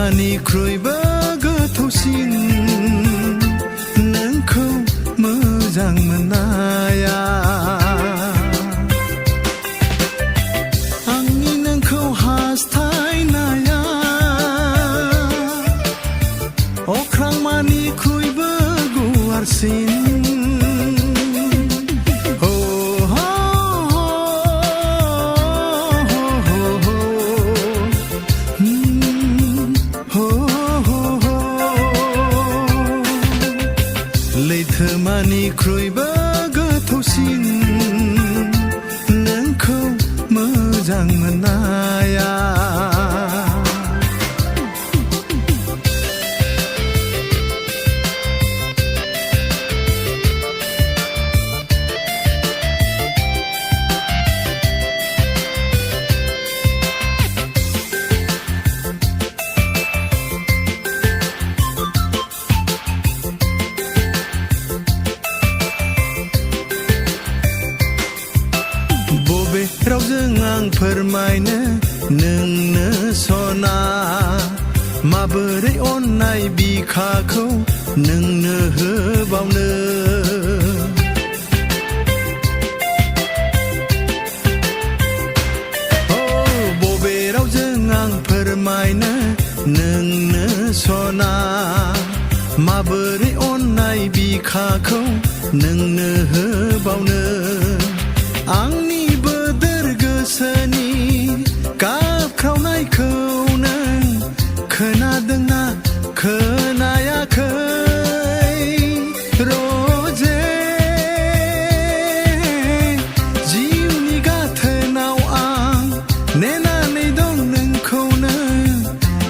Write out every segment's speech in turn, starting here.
लैथोमानिख्रुइबो गोथौसिन नोंखौ मोजां मोननाया आंनि नोंखौ हास्थायनाया अख्रांमानिख्रुइबो गुवारसिन लैथोमानिख्रुइबो गोथौसिन नोंखौ मोजां मोननाया बबे रावजों आं फोरमायनो नोंनो सना माबोरै अननाय बिखाखौ नोंनो होबावनो बबे रावजों आं फोरमायनो नोंनो सना माबोरै अननाय बिखाखौ नोंनो होबावनो आंनि बोदोर गोसोनि गाबख्रावनायखौ नों खोनादोंना खोनायाखै रजे जिउनि गाथोनाव आं नेनानै दं नोंखौनो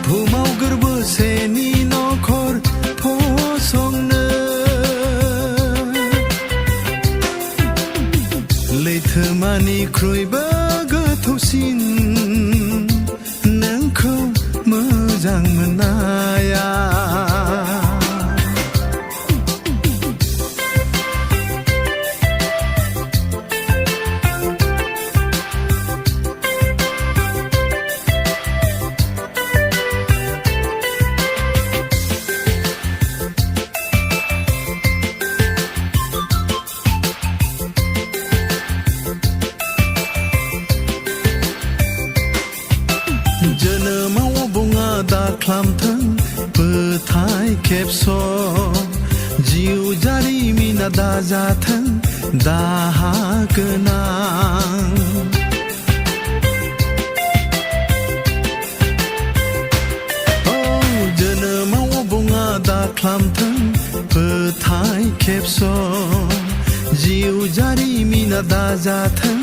बुहुमाव गोरबोसेनि नखर फसंनो लैथोमानिख्रुइबो गोथौसिन नोंखौ मोजां मोननाया जोनोमाव बुङा दाख्लामथों बोथाय खेबस' जिउ जारिमिना दाजाथों दाहा गोनां जोनोमाव बुङा दाख्लामथों बोथाय खेबस' जिउ जारिमिना दाजाथों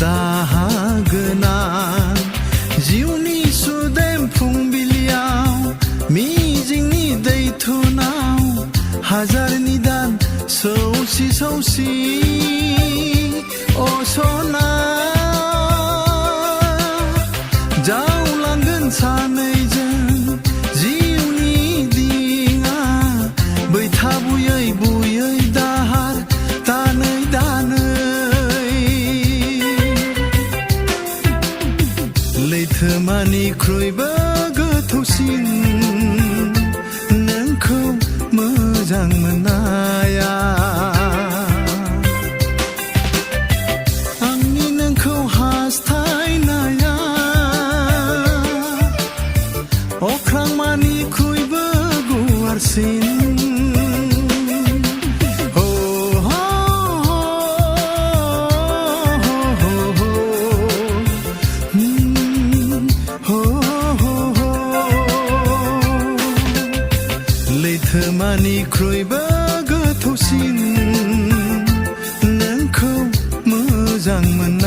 दाहा गोनां जिउनि सुदेम फुंबिलियाव मिजिंनि दैथुनाव हाजारनि दान सौसि सौसि असना जावलांगोन सानैजों जिउनि दिङा बैथा बुयै बुयै दाहार दानै दानै लैथोमानिख्रुइबो गोथौसिन नोंखौ मोजां मोननाया आंनि नोंखौ हास्थायनाया अख्रांमानिख्रुइबो गुवारसिन लैथोमानिख्रुइबो गोथौसिन नोंखौ मोजां मोन